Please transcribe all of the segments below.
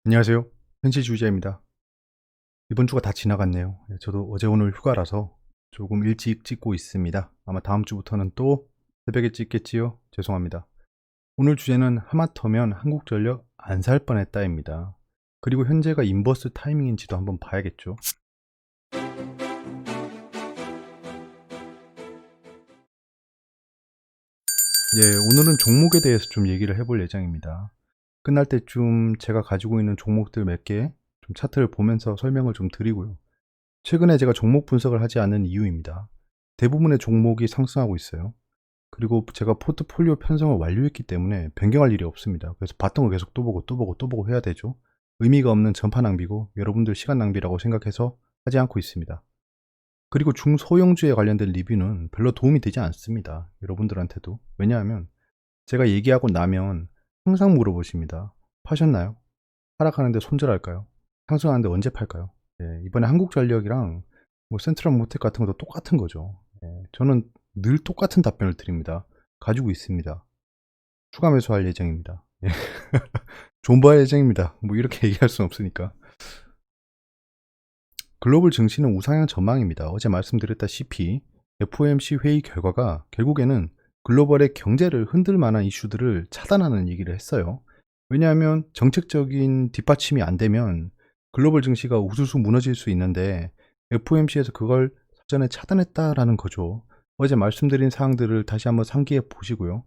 안녕하세요. 현실주의자입니다. 이번 주가 다 지나갔네요. 저도 어제 오늘 휴가라서 조금 일찍 찍고 있습니다. 아마 다음 주부터는 또 새벽에 찍겠지요? 죄송합니다. 오늘 주제는 하마터면 한국전력 안 살 뻔했다입니다. 그리고 현재가 인버스 타이밍인지도 한번 봐야겠죠. 오늘은 종목에 대해서 좀 얘기를 해볼 예정입니다. 끝날 때쯤 제가 가지고 있는 종목들 몇 개 좀 차트를 보면서 설명을 좀 드리고요. 최근에 제가 종목 분석을 하지 않는 이유입니다. 대부분의 종목이 상승하고 있어요. 그리고 제가 포트폴리오 편성을 완료했기 때문에 변경할 일이 없습니다. 그래서 봤던 거 계속 또 보고 또 보고 또 보고 해야 되죠. 의미가 없는 전파 낭비고 여러분들 시간 낭비라고 생각해서 하지 않고 있습니다. 그리고 중소형주에 관련된 리뷰는 별로 도움이 되지 않습니다. 여러분들한테도. 왜냐하면 제가 얘기하고 나면 항상 물어보십니다. 파셨나요? 하락하는데 손절할까요? 상승하는데 언제 팔까요? 이번에 한국전력이랑 뭐 센트럴모텍 같은 것도 똑같은 거죠. 저는 늘 똑같은 답변을 드립니다. 가지고 있습니다. 추가 매수할 예정입니다. 존버할 예정입니다. 뭐 이렇게 얘기할 수는 없으니까. 글로벌 증시는 우상향 전망입니다. 어제 말씀드렸다시피 FOMC 회의 결과가 결국에는 글로벌의 경제를 흔들 만한 이슈들을 차단하는 얘기를 했어요. 왜냐하면 정책적인 뒷받침이 안 되면 글로벌 증시가 우수수 무너질 수 있는데 FOMC에서 그걸 사전에 차단했다라는 거죠. 어제 말씀드린 사항들을 다시 한번 상기해 보시고요.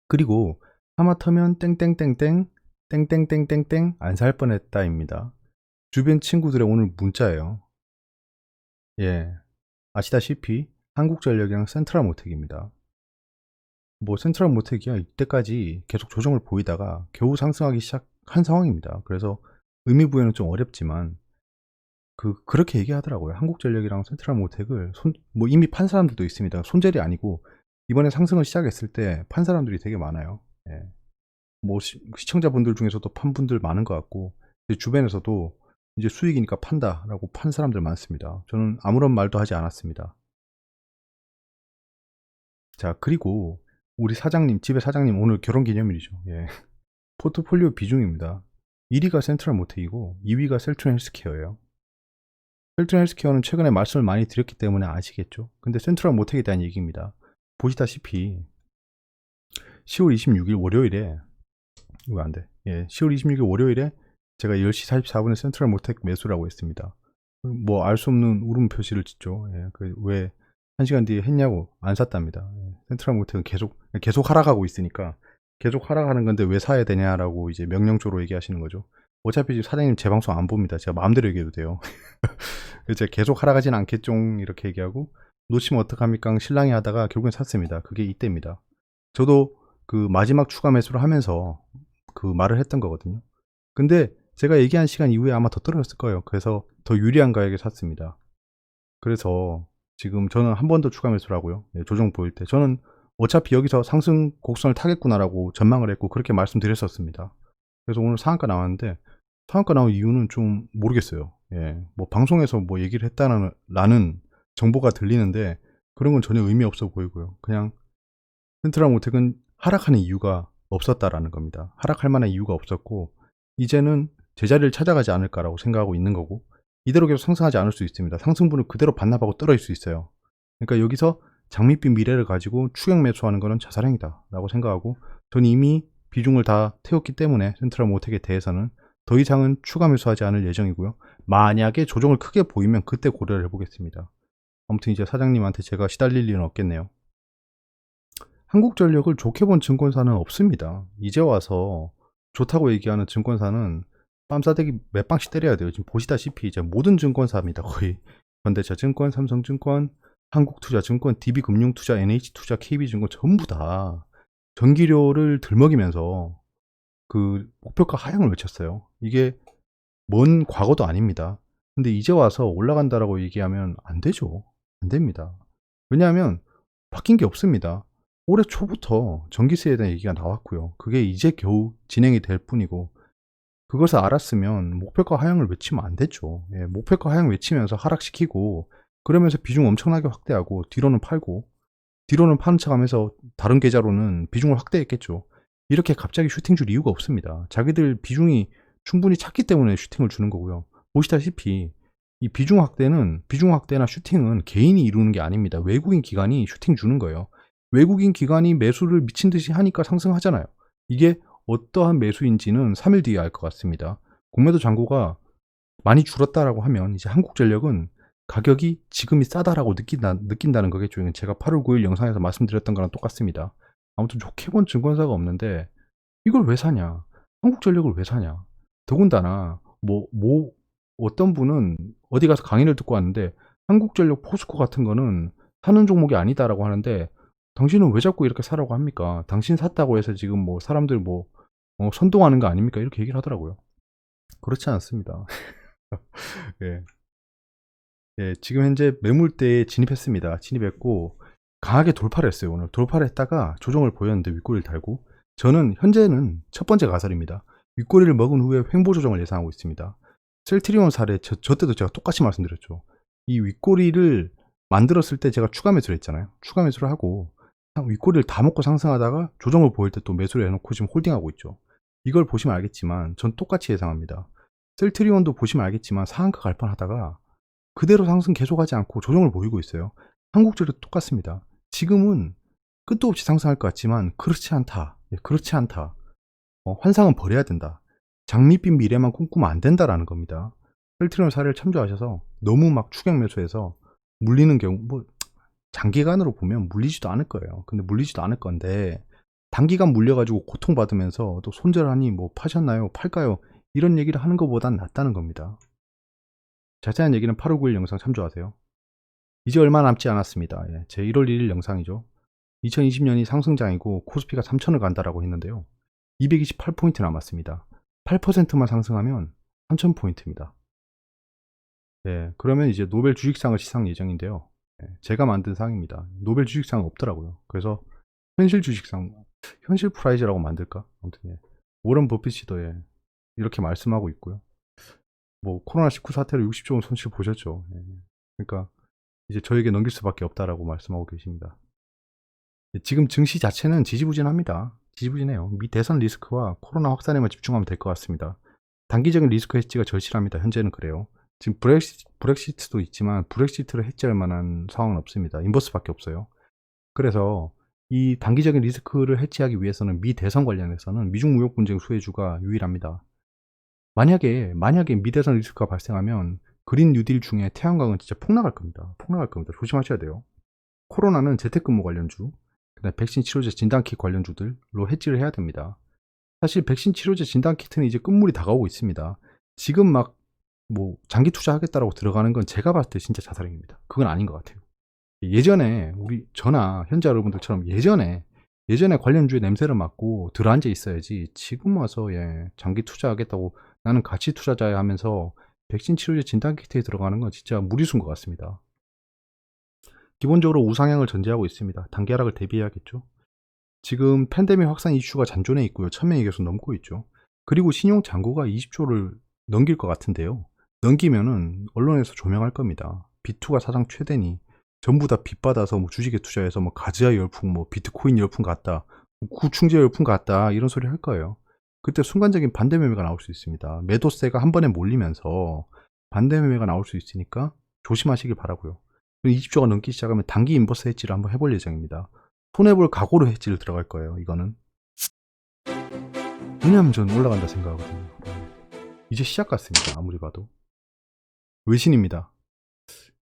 그리고 하마터면 땡땡땡땡 땡땡땡땡땡 안 살 뻔했다입니다. 주변 친구들의 오늘 문자예요. 아시다시피 한국전력이랑 센트럴모텍입니다. 뭐 센트럴모텍이야 이때까지 계속 조정을 보이다가 겨우 상승하기 시작한 상황입니다. 그래서 의미 부여는 좀 어렵지만 그렇게 얘기하더라고요. 한국전력이랑 센트럴모텍을 뭐 이미 판 사람들도 있습니다. 손절이 아니고 이번에 상승을 시작했을 때 판 사람들이 되게 많아요. 뭐 시청자분들 중에서도 판 분들 많은 것 같고 주변에서도 이제 수익이니까 판다라고 판 사람들 많습니다. 저는 아무런 말도 하지 않았습니다. 자, 그리고 우리 사장님, 집의 사장님 오늘 결혼기념일이죠. 포트폴리오 비중입니다. 1위가 센트럴모텍이고 2위가 셀트리온 헬스케어예요. 셀트리온 헬스케어는 최근에 말씀을 많이 드렸기 때문에 아시겠죠. 근데 센트럴모텍에 대한 얘기입니다. 보시다시피 10월 26일 월요일에 왜 안 돼? 10월 26일 월요일에 제가 10시 44분에 센트럴모텍 매수라고 했습니다. 뭐 알 수 없는 울음 표시를 짓죠. 왜 1시간 뒤에 했냐고 안 샀답니다. 센트럴모텍은 계속 하락하고 있으니까 계속 하락하는 건데 왜 사야 되냐라고 이제 명령조로 얘기하시는 거죠. 어차피 사장님 제 방송 안 봅니다. 제가 마음대로 얘기해도 돼요. 제가 계속 하락하진 않겠죠 이렇게 얘기하고 놓치면 어떡합니까 신랑이 하다가 결국엔 샀습니다. 그게 이때입니다. 저도 그 마지막 추가 매수를 하면서 그 말을 했던 거거든요. 근데 제가 얘기한 시간 이후에 아마 더 떨어졌을 거예요. 그래서 더 유리한 가격에 샀습니다. 그래서 지금 저는 한 번 더 추가 매수를 하고요. 조정 보일 때 저는 어차피 여기서 상승 곡선을 타겠구나라고 전망을 했고 그렇게 말씀드렸었습니다. 그래서 오늘 상한가 나왔는데 상한가 나온 이유는 좀 모르겠어요. 뭐 방송에서 뭐 얘기를 했다라는 정보가 들리는데 그런 건 전혀 의미 없어 보이고요. 그냥 센트럴모텍은 하락하는 이유가 없었다라는 겁니다. 하락할 만한 이유가 없었고 이제는 제자리를 찾아가지 않을까라고 생각하고 있는 거고 이대로 계속 상승하지 않을 수 있습니다. 상승분을 그대로 반납하고 떨어질 수 있어요. 그러니까 여기서 장밋빛 미래를 가지고 추격 매수하는 것은 자살행위다 라고 생각하고 전 이미 비중을 다 태웠기 때문에 센트럴모텍에 대해서는 더 이상은 추가 매수하지 않을 예정이고요. 만약에 조정을 크게 보이면 그때 고려를 해보겠습니다. 아무튼 이제 사장님한테 제가 시달릴 일은 없겠네요. 한국전력을 좋게 본 증권사는 없습니다. 이제 와서 좋다고 얘기하는 증권사는 뺨싸대기 몇 방씩 때려야 돼요. 지금 보시다시피 이제 모든 증권사입니다. 거의 현대차증권, 삼성증권, 한국투자증권, DB금융투자, NH투자, KB증권 전부 다 전기료를 들먹이면서 그 목표가 하향을 외쳤어요. 이게 먼 과거도 아닙니다. 근데 이제 와서 올라간다라고 얘기하면 안 되죠. 안 됩니다. 왜냐하면 바뀐 게 없습니다. 올해 초부터 전기세에 대한 얘기가 나왔고요. 그게 이제 겨우 진행이 될 뿐이고 그것을 알았으면 목표가 하향을 외치면 안 됐죠. 목표가 하향 외치면서 하락시키고 그러면서 비중 엄청나게 확대하고 뒤로는 팔고 뒤로는 파는 척하면서 다른 계좌로는 비중을 확대했겠죠. 이렇게 갑자기 슈팅 줄 이유가 없습니다. 자기들 비중이 충분히 찼기 때문에 슈팅을 주는 거고요. 보시다시피 이 비중 확대나 슈팅은 개인이 이루는 게 아닙니다. 외국인 기관이 슈팅 주는 거예요. 외국인 기관이 매수를 미친 듯이 하니까 상승하잖아요. 이게 어떠한 매수인지는 3일 뒤에 알 것 같습니다. 공매도 잔고가 많이 줄었다라고 하면 이제 한국전력은 가격이 지금이 싸다라고 느낀다는 거겠죠. 제가 8월 9일 영상에서 말씀드렸던 거랑 똑같습니다. 아무튼 좋게 본 증권사가 없는데 이걸 왜 사냐? 한국전력을 왜 사냐? 더군다나 어떤 분은 어디 가서 강의를 듣고 왔는데 한국전력, 포스코 같은 거는 사는 종목이 아니다라고 하는데 당신은 왜 자꾸 이렇게 사라고 합니까? 당신 샀다고 해서 지금 뭐 사람들 선동하는 거 아닙니까? 이렇게 얘기를 하더라고요. 그렇지 않습니다. 예. 예, 지금 현재 매물대에 진입했습니다. 진입했고 강하게 돌파를 했어요. 오늘 돌파를 했다가 조정을 보였는데 윗꼬리를 달고, 저는 현재는 첫 번째 가설입니다. 윗꼬리를 먹은 후에 횡보 조정을 예상하고 있습니다. 셀트리온 사례 저 때도 제가 똑같이 말씀드렸죠. 이 윗꼬리를 만들었을 때 제가 추가 매수를 했잖아요. 추가 매수를 하고 윗꼬리를 다 먹고 상승하다가 조정을 보일 때 또 매수를 해놓고 지금 홀딩하고 있죠. 이걸 보시면 알겠지만 전 똑같이 예상합니다. 셀트리온도 보시면 알겠지만 상한가 갈 뻔하다가 그대로 상승 계속하지 않고 조정을 보이고 있어요. 한국전력도 똑같습니다. 지금은 끝도 없이 상승할 것 같지만 그렇지 않다. 그렇지 않다. 환상은 버려야 된다. 장밋빛 미래만 꿈꾸면 안 된다라는 겁니다. 셀트리온 사례를 참조하셔서 너무 막 추격 매수해서 물리는 경우, 장기간으로 보면 물리지도 않을 거예요. 근데 물리지도 않을 건데 단기간 물려가지고 고통받으면서 또 손절하니 파셨나요? 팔까요? 이런 얘기를 하는 것보단 낫다는 겁니다. 자세한 얘기는 8월 9일 영상 참조하세요. 이제 얼마 남지 않았습니다. 제 1월 1일 영상이죠. 2020년이 상승장이고 코스피가 3천을 간다라고 했는데요. 228포인트 남았습니다. 8%만 상승하면 3,000포인트입니다. 그러면 이제 노벨 주식상을 시상 예정인데요. 제가 만든 상입니다. 노벨 주식상은 없더라고요. 그래서 현실 주식상, 현실 프라이즈라고 만들까? 아무튼 워런 버핏이도 이렇게 말씀하고 있고요. 코로나19 사태로 60조 원 손실 보셨죠. 그러니까 이제 저에게 넘길 수밖에 없다라고 말씀하고 계십니다. 지금 증시 자체는 지지부진합니다. 지지부진해요. 미 대선 리스크와 코로나 확산에만 집중하면 될 것 같습니다. 단기적인 리스크 해지가 절실합니다. 현재는 그래요. 지금 브렉시트도 있지만 브렉시트를 해지할 만한 상황은 없습니다. 인버스밖에 없어요. 그래서 이 단기적인 리스크를 해지하기 위해서는 미 대선 관련해서는 미중 무역 분쟁 수혜주가 유일합니다. 만약에 미 대선 리스크가 발생하면 그린 뉴딜 중에 태양광은 진짜 폭락할 겁니다. 폭락할 겁니다. 조심하셔야 돼요. 코로나는 재택근무 관련주, 그다음에 백신 치료제 진단킷 관련주들로 해지를 해야 됩니다. 사실 백신 치료제 진단키트는 이제 끝물이 다가오고 있습니다. 지금 장기 투자하겠다라고 들어가는 건 제가 봤을 때 진짜 자살행위입니다. 그건 아닌 것 같아요. 예전에 저나 현자 여러분들처럼 예전에 관련주의 냄새를 맡고 들어앉아 있어야지 지금 와서 장기 투자하겠다고 나는 가치 투자자야 하면서 백신 치료제 진단키트에 들어가는 건 진짜 무리수인 것 같습니다. 기본적으로 우상향을 전제하고 있습니다. 단기 하락을 대비해야겠죠. 지금 팬데믹 확산 이슈가 잔존해 있고요. 1000명이 계속 넘고 있죠. 그리고 신용 잔고가 20조를 넘길 것 같은데요. 넘기면은 언론에서 조명할 겁니다. B2가 사상 최대니 전부 다 빚받아서 주식에 투자해서 가즈아 열풍, 비트코인 열풍 같다, 구충제 열풍 같다 이런 소리 할 거예요. 그때 순간적인 반대 매매가 나올 수 있습니다. 매도세가 한 번에 몰리면서 반대 매매가 나올 수 있으니까 조심하시길 바라고요. 20조가 넘기 시작하면 단기 인버스 해지를 한번 해볼 예정입니다. 손해볼 각오로 해지를 들어갈 거예요. 이거는 왜냐하면 저는 올라간다 생각하거든요. 이제 시작 같습니다. 아무리 봐도 외신입니다.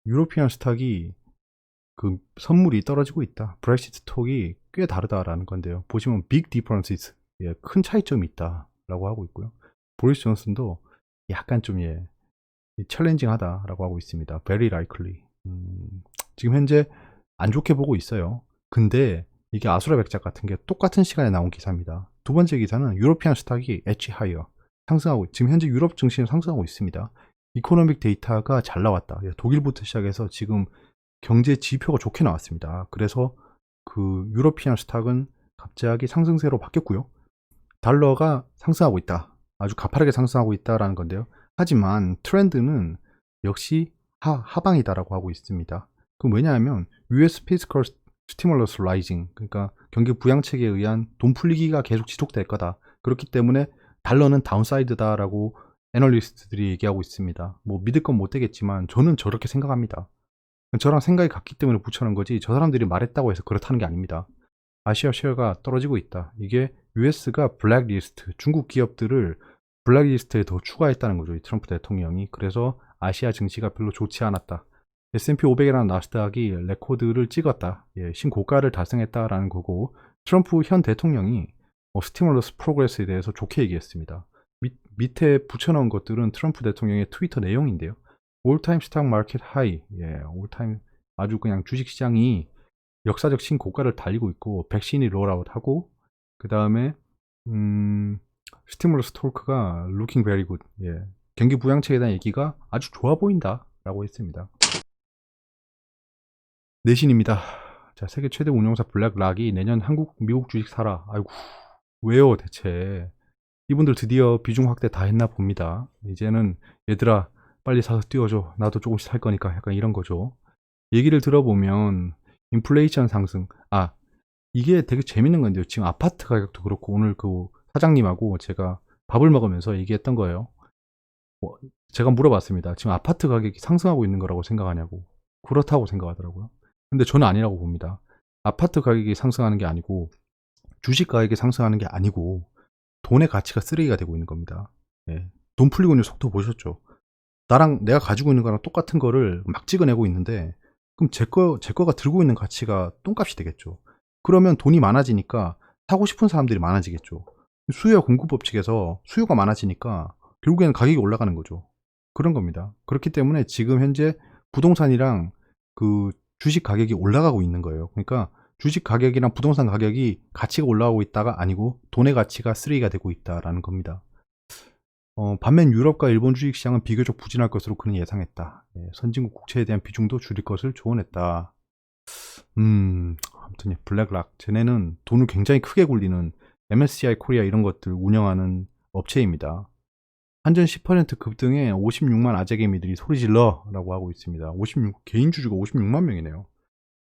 유로피안 스탁이 그 선물이 떨어지고 있다. 브렉시트 톡이 꽤 다르다라는 건데요. 보시면 big differences, 큰 차이점이 있다라고 하고 있고요. 보리스 존슨도 약간 좀 챌린징하다라고 하고 있습니다. very likely. 지금 현재 안 좋게 보고 있어요. 근데 이게 아수라 백작 같은 게 똑같은 시간에 나온 기사입니다. 두 번째 기사는 유로피안 스탁이 엣지 하이어 상승하고, 지금 현재 유럽 증시는 상승하고 있습니다. 이코노믹 데이터가 잘 나왔다. 독일부터 시작해서 지금 경제 지표가 좋게 나왔습니다. 그래서 그 유로피안 스탁은 갑자기 상승세로 바뀌었고요. 달러가 상승하고 있다. 아주 가파르게 상승하고 있다라는 건데요. 하지만 트렌드는 역시 하방이다라고 하고 있습니다. 그럼 왜냐하면 US Fiscal Stimulus Rising, 그러니까 경기 부양책에 의한 돈 풀리기가 계속 지속될 거다. 그렇기 때문에 달러는 다운사이드다라고 애널리스트들이 얘기하고 있습니다. 뭐 믿을 건 못 되겠지만 저는 저렇게 생각합니다. 저랑 생각이 같기 때문에 붙여놓은 거지 저 사람들이 말했다고 해서 그렇다는 게 아닙니다. 아시아 쉐어가 떨어지고 있다. 이게 US가 블랙리스트, 중국 기업들을 블랙리스트에 더 추가했다는 거죠. 이 트럼프 대통령이. 그래서 아시아 증시가 별로 좋지 않았다. S&P 500이라는 나스닥이 레코드를 찍었다. 예, 신고가를 달성했다라는 거고 트럼프 현 대통령이 스티뮬러스 프로그레스에 대해서 좋게 얘기했습니다. 밑에 붙여놓은 것들은 트럼프 대통령의 트위터 내용인데요. 올타임 스탁 마켓 하이, 예, 올타임 아주 그냥 주식시장이 역사적 신고가를 달리고 있고 백신이 롤아웃하고 그 다음에 스티뮬러스 톨크가 looking very good, 예, 경기 부양책에 대한 얘기가 아주 좋아 보인다라고 했습니다. 내신입니다. 자, 세계 최대 운용사 블랙락이 내년 한국, 미국 주식 사라. 아이고, 왜요 대체? 이분들 드디어 비중 확대 다 했나 봅니다. 이제는 얘들아 빨리 사서 띄워줘. 나도 조금씩 살 거니까. 약간 이런 거죠. 얘기를 들어보면 인플레이션 상승. 아, 이게 되게 재밌는 건데요. 지금 아파트 가격도 그렇고 오늘 그 사장님하고 제가 밥을 먹으면서 얘기했던 거예요. 제가 물어봤습니다. 지금 아파트 가격이 상승하고 있는 거라고 생각하냐고. 그렇다고 생각하더라고요. 근데 저는 아니라고 봅니다. 아파트 가격이 상승하는 게 아니고 주식 가격이 상승하는 게 아니고 돈의 가치가 쓰레기가 되고 있는 겁니다. 예. 돈 풀리고 있는 속도 보셨죠? 나랑 내가 가지고 있는 거랑 똑같은 거를 막 찍어내고 있는데 그럼 제 거가 들고 있는 가치가 똥값이 되겠죠. 그러면 돈이 많아지니까 사고 싶은 사람들이 많아지겠죠. 수요와 공급 법칙에서 수요가 많아지니까 결국에는 가격이 올라가는 거죠. 그런 겁니다. 그렇기 때문에 지금 현재 부동산이랑 그 주식 가격이 올라가고 있는 거예요. 그러니까 주식 가격이랑 부동산 가격이 가치가 올라가고 있다가 아니고 돈의 가치가 쓰레기가 되고 있다라는 겁니다. 반면 유럽과 일본 주식시장은 비교적 부진할 것으로 그는 예상했다. 예, 선진국 국채에 대한 비중도 줄일 것을 조언했다. 아무튼 블랙락 쟤네는 돈을 굉장히 크게 굴리는 MSCI 코리아 이런 것들 운영하는 업체입니다. 한전 10% 급등에 56만 아재개미들이 소리질러 라고 하고 있습니다. 개인 주주가 56만 명이네요.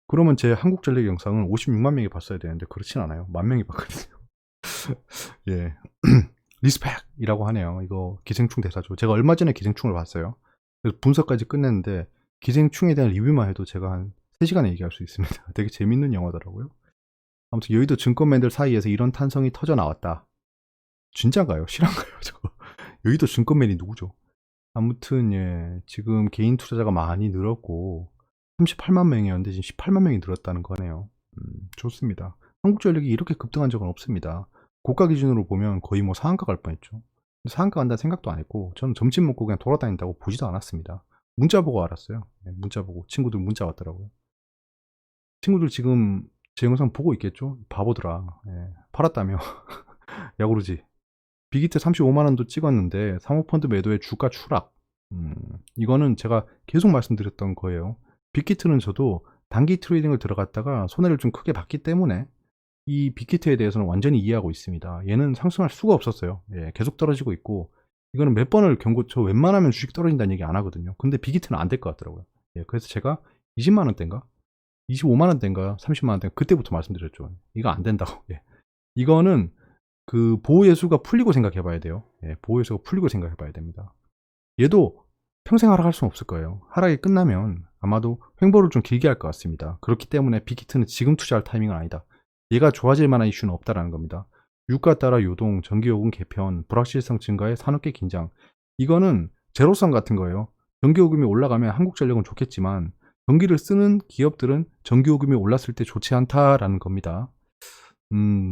그러면 제 한국전력 영상은 56만 명이 봤어야 되는데 그렇진 않아요. 10,000명이 봤거든요. 예. 리스펙이라고 하네요. 이거 기생충 대사죠. 제가 얼마 전에 기생충을 봤어요. 그래서 분석까지 끝냈는데 기생충에 대한 리뷰만 해도 제가 한 3시간에 얘기할 수 있습니다. 되게 재밌는 영화더라고요. 아무튼 여의도 증권맨들 사이에서 이런 탄성이 터져 나왔다. 진짜인가요? 실화인가요? 저거. 여의도 증권맨이 누구죠? 아무튼 예, 지금 개인 투자자가 많이 늘었고 38만 명이었는데 지금 18만 명이 늘었다는 거네요. 좋습니다. 한국전력이 이렇게 급등한 적은 없습니다. 고가 기준으로 보면 거의 뭐 상한가 갈 뻔했죠. 상한가 간다는 생각도 안 했고 저는 점심 먹고 그냥 돌아다닌다고 보지도 않았습니다. 문자 보고 알았어요. 네, 문자 보고 친구들 문자 왔더라고요. 친구들 지금 제 영상 보고 있겠죠? 바보들아. 예, 팔았다며. 야구르지. 빅히트 35만원도 찍었는데 사모펀드 매도에 주가 추락. 이거는 제가 계속 말씀드렸던 거예요. 빅히트는 저도 단기 트레이딩을 들어갔다가 손해를 좀 크게 봤기 때문에 이 빅히트에 대해서는 완전히 이해하고 있습니다. 얘는 상승할 수가 없었어요. 예, 계속 떨어지고 있고 이거는 몇 번을 저 웬만하면 주식 떨어진다는 얘기 안 하거든요. 근데 빅히트는 안 될 것 같더라고요. 예, 그래서 제가 20만원대인가 25만원대인가 30만원대인가 그때부터 말씀드렸죠. 이거 안 된다고. 예. 이거는 그 보호예수가 풀리고 생각해 봐야 돼요. 예, 보호예수가 풀리고 생각해 봐야 됩니다. 얘도 평생 하락할 수는 없을 거예요. 하락이 끝나면 아마도 횡보를 좀 길게 할 것 같습니다. 그렇기 때문에 빅히트는 지금 투자할 타이밍은 아니다. 얘가 좋아질 만한 이슈는 없다라는 겁니다. 유가 따라 요동, 전기요금 개편, 불확실성 증가에 산업계 긴장. 이거는 제로섬 같은 거예요. 전기요금이 올라가면 한국전력은 좋겠지만 전기를 쓰는 기업들은 전기요금이 올랐을 때 좋지 않다라는 겁니다.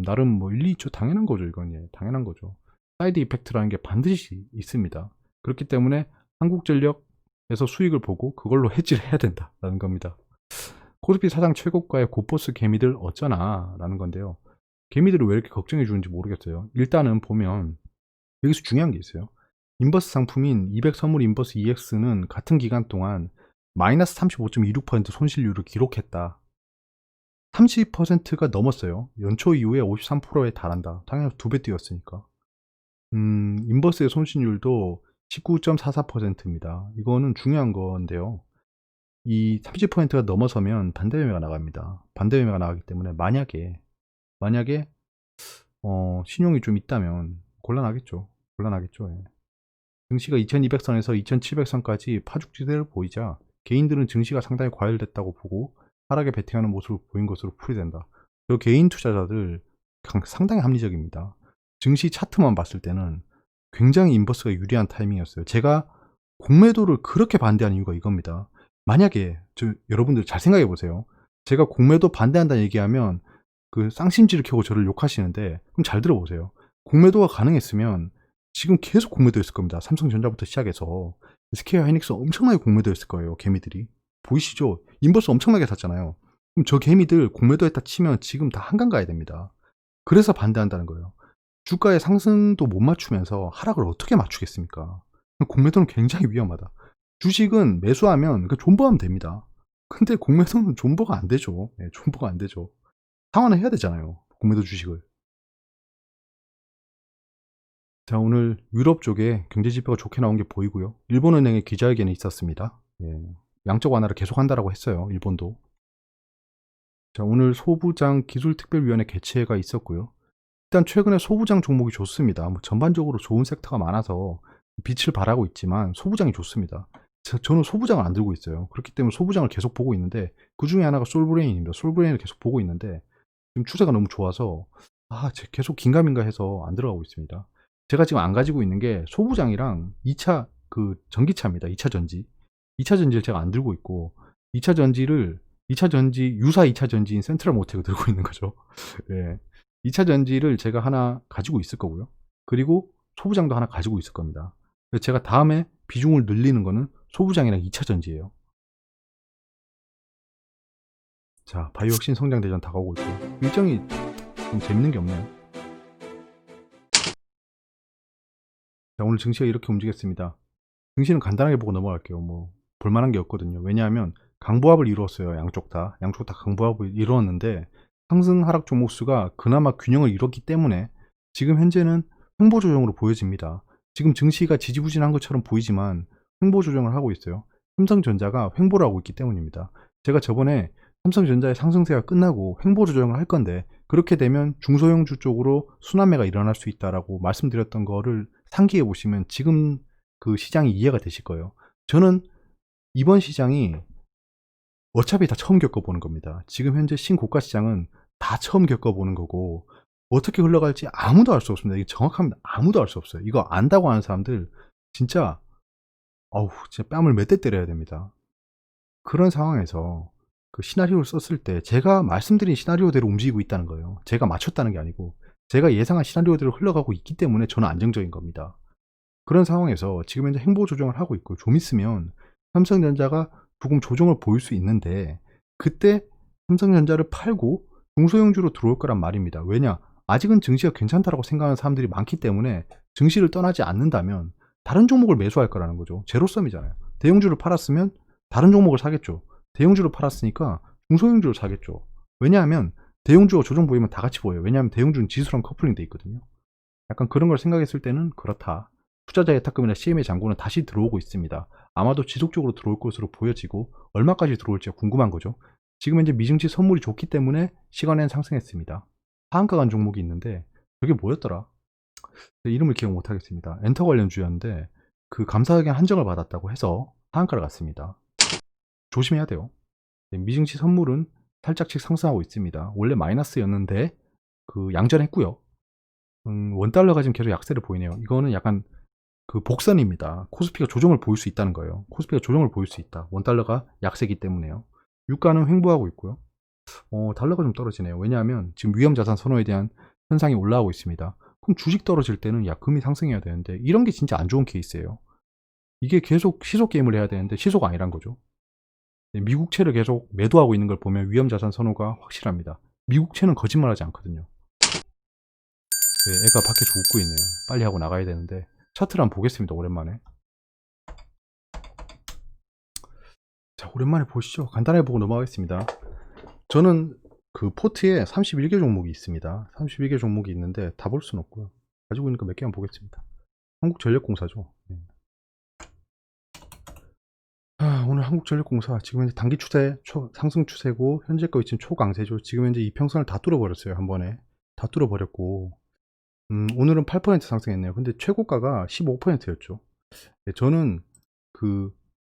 나름 뭐 일리 있죠. 당연한 거죠. 이건 예, 당연한 거죠. 사이드 이펙트라는 게 반드시 있습니다. 그렇기 때문에 한국전력에서 수익을 보고 그걸로 해지를 해야 된다라는 겁니다. 코스피 사상 최고가의 고포스 개미들 어쩌나 라는 건데요. 개미들을 왜 이렇게 걱정해 주는지 모르겠어요. 일단은 보면 여기서 중요한 게 있어요. 인버스 상품인 200 선물 인버스 EX는 같은 기간 동안 마이너스 35.26% 손실률을 기록했다. 30%가 넘었어요. 연초 이후에 53%에 달한다. 당연히 2배 뛰었으니까. 인버스의 손실률도 19.44%입니다. 이거는 중요한 건데요. 이 30%가 넘어서면 반대매매가 나갑니다. 반대매매가 나가기 때문에 만약에 신용이 좀 있다면 곤란하겠죠. 곤란하겠죠. 예. 증시가 2200선에서 2700선까지 파죽지대를 보이자 개인들은 증시가 상당히 과열됐다고 보고 하락에 베팅하는 모습을 보인 것으로 풀이된다. 저 개인 투자자들 상당히 합리적입니다. 증시 차트만 봤을 때는 굉장히 인버스가 유리한 타이밍이었어요. 제가 공매도를 그렇게 반대한 이유가 이겁니다. 만약에 여러분들 잘 생각해 보세요. 제가 공매도 반대한다 얘기하면 그 쌍심지를 켜고 저를 욕하시는데, 그럼 잘 들어보세요. 공매도가 가능했으면 지금 계속 공매도였을 겁니다. 삼성전자부터 시작해서 SK 하이닉스 엄청나게 공매도였을 거예요. 개미들이 보이시죠? 인버스 엄청나게 샀잖아요. 그럼 저 개미들 공매도했다 치면 지금 다 한강 가야 됩니다. 그래서 반대한다는 거예요. 주가의 상승도 못 맞추면서 하락을 어떻게 맞추겠습니까? 공매도는 굉장히 위험하다. 주식은 매수하면 존버하면 됩니다. 근데 공매도는 존버가 안 되죠. 네, 존버가 안 되죠. 상환을 해야 되잖아요. 공매도 주식을. 자, 오늘 유럽 쪽에 경제지표가 좋게 나온 게 보이고요. 일본은행의 기자회견이 있었습니다. 예, 양적 완화를 계속한다라고 했어요. 일본도. 자, 오늘 소부장 기술특별위원회 개최가 있었고요. 일단 최근에 소부장 종목이 좋습니다. 뭐 전반적으로 좋은 섹터가 많아서 빛을 발하고 있지만 소부장이 좋습니다. 저는 소부장을 안 들고 있어요. 그렇기 때문에 소부장을 계속 보고 있는데, 그 중에 하나가 솔브레인입니다. 솔브레인을 계속 보고 있는데 지금 추세가 너무 좋아서 계속 긴가민가 해서 안 들어가고 있습니다. 제가 지금 안 가지고 있는 게 소부장이랑 2차 그 전기차입니다. 2차 전지. 2차 전지를 제가 안 들고 있고, 2차 전지를 2차 전지 유사 2차 전지인 센트럴 모텍을 들고 있는 거죠. 예. 2차 전지를 제가 하나 가지고 있을 거고요. 그리고 소부장도 하나 가지고 있을 겁니다. 제가 다음에 비중을 늘리는 거는 소부장이랑 2차 전지예요. 자, 바이오 혁신 성장 대전 다가오고 있고 일정이 좀 재밌는 게 없네요. 자, 오늘 증시가 이렇게 움직였습니다. 증시는 간단하게 보고 넘어갈게요. 뭐 볼만한 게 없거든요. 왜냐하면 강보합을 이루었어요. 양쪽 다 강보합을 이루었는데 상승 하락 종목수가 그나마 균형을 이뤘기 때문에 지금 현재는 횡보 조정으로 보여집니다. 지금 증시가 지지부진한 것처럼 보이지만 횡보 조정을 하고 있어요. 삼성전자가 횡보를 하고 있기 때문입니다. 제가 저번에 삼성전자의 상승세가 끝나고 횡보 조정을 할 건데, 그렇게 되면 중소형주 쪽으로 순환매가 일어날 수 있다라고 말씀드렸던 거를 상기해 보시면 지금 그 시장이 이해가 되실 거예요. 저는 이번 시장이 어차피 다 처음 겪어보는 겁니다. 지금 현재 신고가 시장은 다 처음 겪어보는 거고, 어떻게 흘러갈지 아무도 알 수 없습니다. 이게 정확합니다. 아무도 알 수 없어요. 이거 안다고 하는 사람들 진짜 진짜 뺨을 몇 대 때려야 됩니다. 그런 상황에서 그 시나리오를 썼을 때 제가 말씀드린 시나리오대로 움직이고 있다는 거예요. 제가 맞췄다는 게 아니고 제가 예상한 시나리오대로 흘러가고 있기 때문에 저는 안정적인 겁니다. 그런 상황에서 지금 현재 행보 조정을 하고 있고, 좀 있으면 삼성전자가 조금 조정을 보일 수 있는데, 그때 삼성전자를 팔고 중소형주로 들어올 거란 말입니다. 왜냐? 아직은 증시가 괜찮다라고 생각하는 사람들이 많기 때문에 증시를 떠나지 않는다면 다른 종목을 매수할 거라는 거죠. 제로섬이잖아요. 대형주를 팔았으면 다른 종목을 사겠죠. 대형주를 팔았으니까 중소형주를 사겠죠. 왜냐하면 대형주가 조정 보이면 다 같이 보여요. 왜냐하면 대형주는 지수랑 커플링돼 있거든요. 약간 그런 걸 생각했을 때는 그렇다. 투자자 예탁금이나 CMA 잔고는 다시 들어오고 있습니다. 아마도 지속적으로 들어올 것으로 보여지고 얼마까지 들어올지가 궁금한 거죠. 지금 현재 미증시 선물이 좋기 때문에 시간엔 상승했습니다. 하한가 간 종목이 있는데 저게 뭐였더라? 이름을 기억 못하겠습니다. 엔터 관련주였는데 그 감사하게 한정을 받았다고 해서 하한가를 갔습니다. 조심해야 돼요. 미증시 선물은 살짝씩 상승하고 있습니다. 원래 마이너스였는데 그 양전했고요. 원달러가 지금 계속 약세를 보이네요. 이거는 약간 그 복선입니다. 코스피가 조정을 보일 수 있다는 거예요. 코스피가 조정을 보일 수 있다. 원달러가 약세기 때문에요. 유가는 횡보하고 있고요. 달러가 좀 떨어지네요. 왜냐하면 지금 위험자산 선호에 대한 현상이 올라오고 있습니다. 그럼 주식 떨어질 때는 금이 상승해야 되는데, 이런 게 진짜 안 좋은 케이스예요. 이게 계속 시속 게임을 해야 되는데 시속 아니란 거죠. 미국채를 계속 매도하고 있는 걸 보면 위험자산 선호가 확실합니다. 미국채는 거짓말하지 않거든요. 네, 애가 밖에서 웃고 있네요. 빨리 하고 나가야 되는데 차트를 한번 보겠습니다. 오랜만에. 자, 오랜만에 보시죠. 간단하게 보고 넘어가겠습니다. 저는 그 포트에 31개 종목이 있습니다. 31개 종목이 있는데 다 볼 수는 없고요. 가지고 있는 거 몇 개만 보겠습니다. 한국전력공사죠. 네. 오늘 한국전력공사 지금 현재 단기 추세 상승 추세고, 현재 거 위치는 초강세죠. 지금 현재 이평선을 다 뚫어버렸어요. 한 번에 다 뚫어버렸고, 오늘은 8% 상승했네요. 근데 최고가가 15%였죠. 저는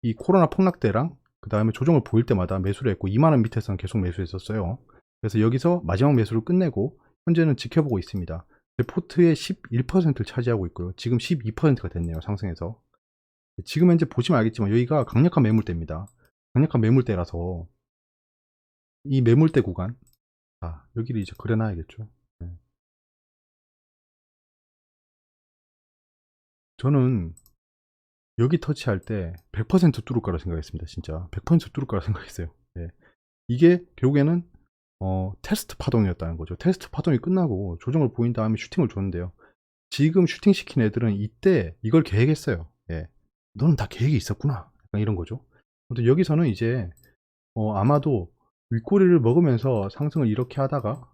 이 코로나 폭락 때랑 그 다음에 조정을 보일 때마다 매수를 했고 2만원 밑에서는 계속 매수했었어요. 그래서 여기서 마지막 매수를 끝내고 현재는 지켜보고 있습니다. 제 포트의 11%를 차지하고 있고요. 지금 12%가 됐네요. 상승해서. 지금 현재 보시면 알겠지만 여기가 강력한 매물대입니다. 강력한 매물대라서 이 매물대 구간, 여기를 이제 그려놔야겠죠. 네. 저는 여기 터치할 때 100% 뚫을 거라 생각했습니다. 진짜 100% 뚫을 거라 생각했어요. 네. 이게 결국에는 테스트 파동이었다는 거죠. 테스트 파동이 끝나고 조정을 보인 다음에 슈팅을 줬는데요. 지금 슈팅 시킨 애들은 이때 이걸 계획했어요. 예. 너는 다 계획이 있었구나. 약간 이런 거죠. 근데 여기서는 이제 아마도 윗꼬리를 먹으면서 상승을 이렇게 하다가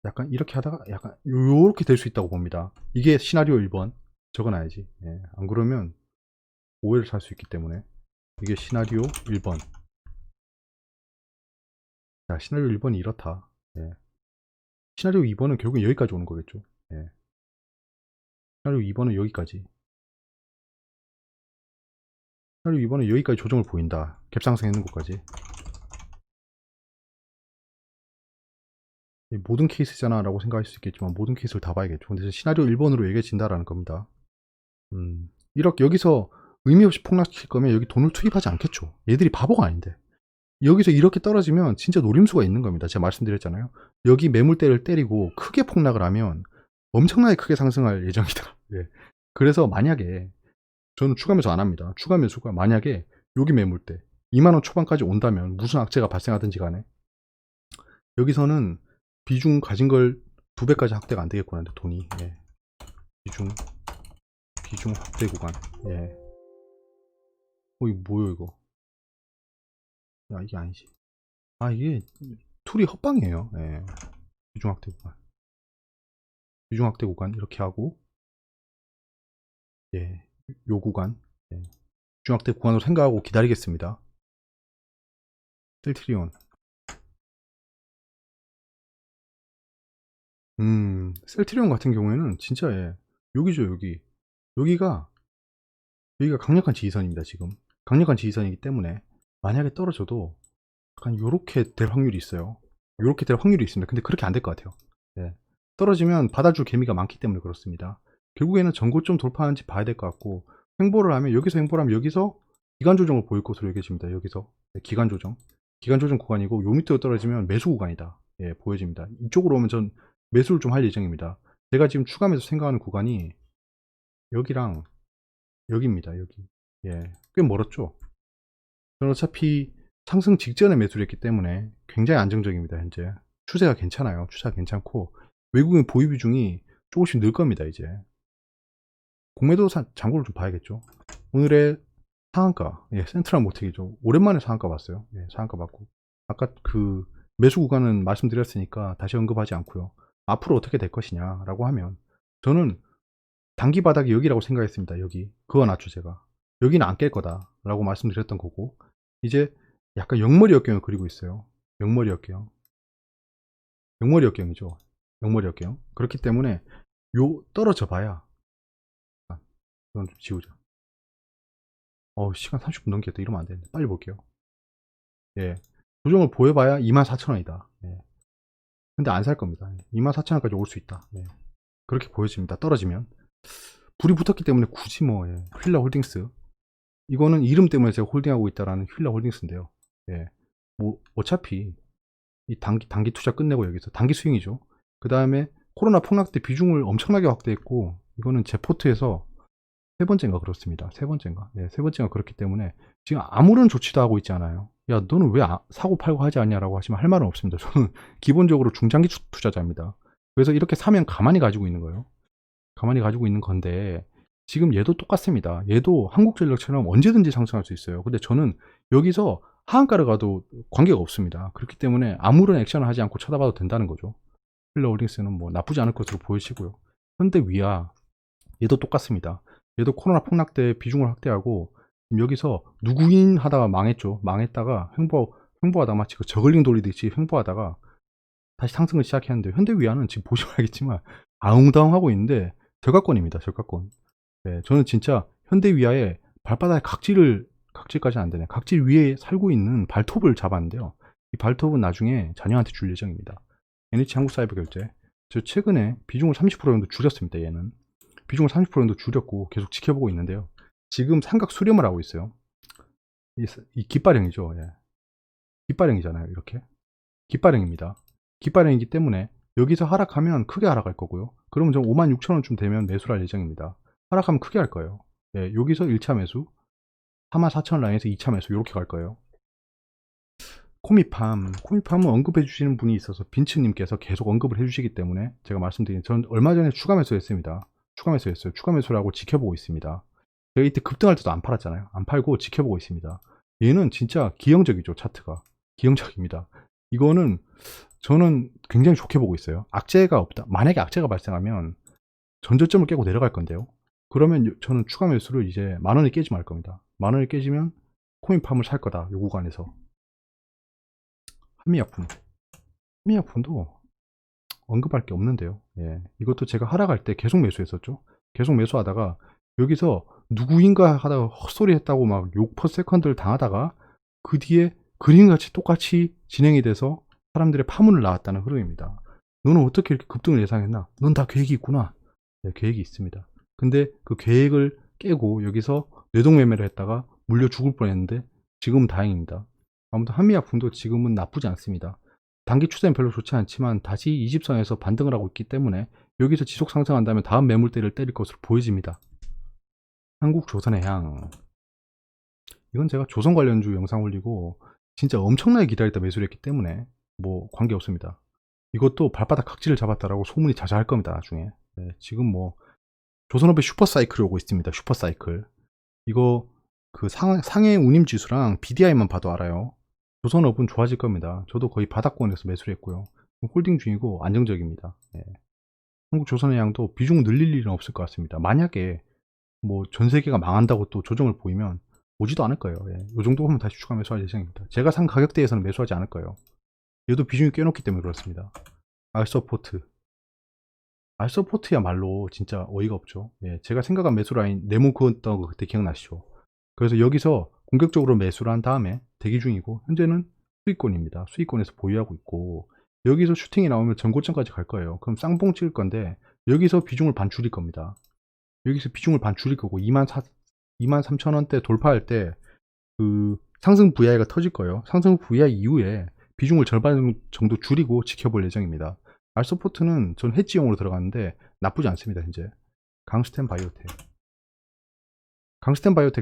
약간 이렇게 하다가 약간 요렇게 될 수 있다고 봅니다. 이게 시나리오 1번 적어놔야지. 예. 안 그러면 오해를 살 수 있기 때문에 이게 시나리오 1번. 자, 시나리오 1번이 이렇다. 예. 시나리오 2번은 결국엔 여기까지 오는 거겠죠. 예. 시나리오 2번은 여기까지. 시나리오 2번은 여기까지 조정을 보인다. 갭상승했는 것까지. 모든 케이스잖아 라고 생각할 수 있겠지만 모든 케이스를 다 봐야겠죠. 근데 시나리오 1번으로 얘기해진다라는 겁니다. 이렇게 여기서 의미 없이 폭락시킬 거면 여기 돈을 투입하지 않겠죠. 얘들이 바보가 아닌데. 여기서 이렇게 떨어지면 진짜 노림수가 있는 겁니다. 제가 말씀드렸잖아요. 여기 매물대를 때리고 크게 폭락을 하면 엄청나게 크게 상승할 예정이다. 예. 그래서 만약에 저는 추가 매수 안 합니다. 추가 매수가 만약에 여기 매물대 2만원 초반까지 온다면 무슨 악재가 발생하든지 간에 여기서는 비중 가진 걸 2배까지 확대가 안 되겠구나. 돈이. 예. 비중 확대 구간. 예. 이거 뭐요 이거? 야, 이게 아니지. 이게 툴이 헛방이에요. 예. 비중 확대 구간. 비중 확대 구간 이렇게 하고, 예. 요 구간. 예. 비중 확대 구간으로 생각하고 기다리겠습니다. 셀트리온. 셀트리온 같은 경우에는 진짜 여기죠, 여기. 여기가 강력한 지지선입니다, 지금. 강력한 지지선이기 때문에 만약에 떨어져도 약간 요렇게 될 확률이 있어요. 요렇게 될 확률이 있습니다. 근데 그렇게 안 될 것 같아요. 예. 떨어지면 받아줄 개미가 많기 때문에 그렇습니다. 결국에는 전고점 돌파하는지 봐야 될 것 같고, 횡보를 하면 여기서 기간 조정을 보일 것으로 여겨집니다. 여기서 기간 조정 구간이고, 요 밑으로 떨어지면 매수 구간이다. 예, 보여집니다. 이쪽으로 오면 전 매수를 좀 할 예정입니다. 제가 지금 추가 매수 생각하는 구간이 여기랑 여기입니다. 여기. 예, 꽤 멀었죠. 저는 어차피 상승 직전에 매수를 했기 때문에 굉장히 안정적입니다. 현재 추세가 괜찮아요. 추세가 괜찮고 외국인 보유 비중이 조금씩 늘 겁니다. 이제 공매도 잔고를 좀 봐야겠죠. 오늘의 상한가, 센트럴 모텍이죠. 오랜만에 상한가 봤어요. 상한가 봤고 아까 매수 구간은 말씀드렸으니까 다시 언급하지 않고요. 앞으로 어떻게 될 것이냐라고 하면 저는 단기 바닥이 여기라고 생각했습니다. 여기 그거 놨죠. 제가 여기는 안 깰 거다라고 말씀드렸던 거고, 이제 약간 영머리 역경을 그리고 있어요. 영머리 역경. 영머리 역경이죠. 영머리 역경. 그렇기 때문에 떨어져 봐야, 이건 좀 지우자. 시간 30분 넘겠다. 이러면 안 되는데. 빨리 볼게요. 예. 조정을 보여봐야 24,000원이다. 예. 근데 안 살 겁니다. 24,000원까지 올 수 있다. 예. 그렇게 보여집니다. 떨어지면. 불이 붙었기 때문에 굳이 휠라 홀딩스. 이거는 이름 때문에 제가 홀딩하고 있다라는 휠라 홀딩스인데요. 예. 어차피 이 단기 투자 끝내고 여기서 단기 스윙이죠. 그 다음에 코로나 폭락 때 비중을 엄청나게 확대했고, 이거는 제 포트에서 세 번째인가 그렇습니다. 세 번째인가. 세 번째가 그렇기 때문에 지금 아무런 조치도 하고 있지 않아요. 야, 너는 왜 사고 팔고 하지 않냐라고 하시면 할 말은 없습니다. 저는 기본적으로 중장기 투자자입니다. 그래서 이렇게 사면 가만히 가지고 있는 거예요. 가만히 가지고 있는 건데, 지금 얘도 똑같습니다. 얘도 한국전력처럼 언제든지 상승할 수 있어요. 근데 저는 여기서 하한가를 가도 관계가 없습니다. 그렇기 때문에 아무런 액션을 하지 않고 쳐다봐도 된다는 거죠. 힐러 홀딩스는 나쁘지 않을 것으로 보여지고요. 현대위아 얘도 똑같습니다. 얘도 코로나 폭락 때 비중을 확대하고 여기서 누구인 하다가 망했죠. 망했다가 횡보하다 마치 저글링 돌리듯이 횡보하다가 다시 상승을 시작했는데 현대위아는 지금 보시면 알겠지만 아웅다웅하고 있는데 저가권입니다. 저가권. 네, 저는 진짜 현대위아의 발바닥에 각질까지는 안 되네. 각질 위에 살고 있는 발톱을 잡았는데요. 이 발톱은 나중에 자녀한테 줄 예정입니다. NH 한국사이버결제. 저 최근에 비중을 30% 정도 줄였습니다. 얘는. 비중을 30% 정도 줄였고 계속 지켜보고 있는데요. 지금 삼각 수렴을 하고 있어요. 이 깃발형이죠. 예. 깃발형이잖아요. 이렇게. 깃발형입니다. 깃발형이기 때문에 여기서 하락하면 크게 하락할 거고요. 그러면 좀 56,000원쯤 되면 매수를 할 예정입니다. 하락하면 크게 할 거예요. 예, 여기서 1차 매수, 44,000원 라인에서 2차 매수 이렇게 갈 거예요. 코미팜은 언급해 주시는 분이 있어서 빈츠님께서 계속 언급을 해 주시기 때문에 제가 말씀드린, 저는 얼마 전에 추가 매수했습니다. 추가 매수했어요. 추가 매수라고 지켜보고 있습니다. 제가 이때 급등할 때도 안 팔았잖아요. 안 팔고 지켜보고 있습니다. 얘는 진짜 기형적이죠. 차트가 기형적입니다. 이거는 저는 굉장히 좋게 보고 있어요. 악재가 없다. 만약에 악재가 발생하면 전저점을 깨고 내려갈 건데요. 그러면 저는 추가 매수를 이제 만원이 깨지 말 겁니다. 만원이 깨지면 코인팜을 살 거다. 요 구간에서. 한미약품도 언급할 게 없는데요. 예, 이것도 제가 하락할 때 계속 매수했었죠. 계속 매수하다가 여기서 누구인가 하다가 헛소리 했다고 막 욕 퍼 세컨드를 당하다가 그 뒤에 그림같이 똑같이 진행이 돼서 사람들의 파문을 낳았다는 흐름입니다. 너는 어떻게 이렇게 급등을 예상했나? 넌 다 계획이 있구나. 네, 계획이 있습니다. 근데 그 계획을 깨고 여기서 뇌동매매를 했다가 물려 죽을 뻔했는데 지금은 다행입니다. 아무튼 한미약품도 지금은 나쁘지 않습니다. 단기 추세는 별로 좋지 않지만 다시 20선에서 반등을 하고 있기 때문에 여기서 지속 상승한다면 다음 매물대를 때릴 것으로 보여집니다. 한국조선해양, 이건 제가 조선 관련주 영상 올리고 진짜 엄청나게 기다렸다 매수를 했기 때문에 뭐 관계없습니다. 이것도 발바닥 각질을 잡았다라고 소문이 자자할 겁니다. 나중에. 네, 지금 뭐 조선업의 슈퍼사이클이 오고 있습니다. 슈퍼사이클. 이거 그 상해 운임지수랑 BDI만 봐도 알아요. 조선업은 좋아질 겁니다. 저도 거의 바닥권에서 매수를 했고요. 홀딩 중이고 안정적입니다. 네. 한국조선해양도 비중 늘릴 일은 없을 것 같습니다. 만약에 뭐 전 세계가 망한다고 또 조정을 보이면 오지도 않을 거예요. 예. 이 정도 보면 다시 추가 매수할 예정입니다. 제가 산 가격대에서는 매수하지 않을 거예요. 얘도 비중이 꽤 높기 때문에 그렇습니다. 알서포트야말로 진짜 어이가 없죠. 예. 제가 생각한 매수 라인 네모 그었던 거 그때 기억나시죠? 그래서 여기서 공격적으로 매수를 한 다음에 대기 중이고 현재는 수익권입니다. 수익권에서 보유하고 있고 여기서 슈팅이 나오면 전고점까지 갈 거예요. 그럼 쌍봉 찍을 건데 여기서 비중을 반 줄일 겁니다. 여기서 비중을 반 줄일 거고 23,000원대 돌파할 때 그 상승 VI가 터질 거예요. 상승 VI 이후에 비중을 절반 정도 줄이고 지켜볼 예정입니다. 알서포트는 전 해지용으로 들어갔는데 나쁘지 않습니다. 현재 강스텐 바이오텍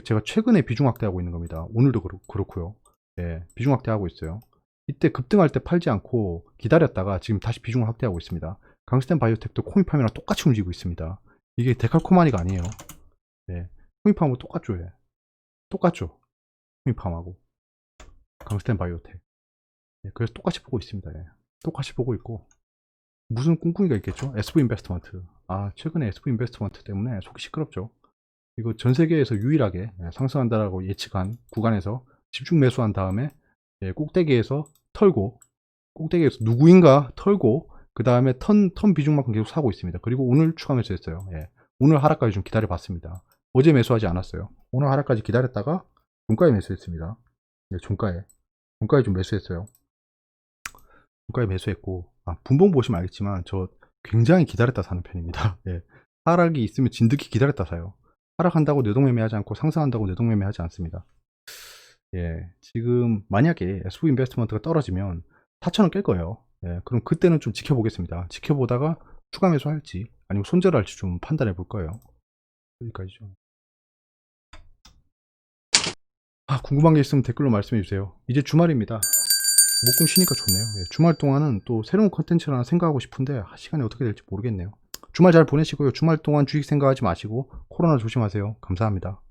제가 최근에 비중 확대하고 있는 겁니다. 오늘도 그렇고요. 예, 비중 확대하고 있어요. 이때 급등할 때 팔지 않고 기다렸다가 지금 다시 비중을 확대하고 있습니다. 강스텐 바이오텍도 코미팜이랑 똑같이 움직이고 있습니다. 이게 데칼코마니가 아니에요. 예, 코미팜하고 똑같죠. 예. 똑같죠. 코미팜하고 강스텐 바이오텍. 예, 그래서 똑같이 보고 있습니다. 예. 똑같이 보고 있고 무슨 꿍꿍이가 있겠죠? SV인베스트먼트. 아, 최근에 SV인베스트먼트 때문에 속이 시끄럽죠. 이거 전 세계에서 유일하게 상승한다라고 예측한 구간에서 집중 매수한 다음에 꼭대기에서 털고, 꼭대기에서 누구인가 털고 그 다음에 턴 비중만큼 계속 사고 있습니다. 그리고 오늘 추가 매수했어요. 예. 오늘 하락까지 좀 기다려 봤습니다. 어제 매수하지 않았어요. 오늘 하락까지 기다렸다가 종가에 매수했습니다. 예, 종가에 좀 매수했어요. 종가에 매수했고, 분봉 보시면 알겠지만 저 굉장히 기다렸다 사는 편입니다. 예. 하락이 있으면 진득히 기다렸다 사요. 하락한다고 뇌동매매하지 않고 상승한다고 뇌동매매하지 않습니다. 예, 지금 만약에 SV인베스트먼트가 떨어지면 4,000원 깰 거예요. 예, 그럼 그때는 좀 지켜보겠습니다. 지켜보다가 추가 매수할지 아니면 손절을 할지 좀 판단해 볼 거예요. 여기까지죠. 궁금한 게 있으면 댓글로 말씀해 주세요. 이제 주말입니다. 목금 쉬니까 좋네요. 예, 주말 동안은 또 새로운 컨텐츠를 하나 생각하고 싶은데 시간이 어떻게 될지 모르겠네요. 주말 잘 보내시고요. 주말 동안 주식 생각하지 마시고 코로나 조심하세요. 감사합니다.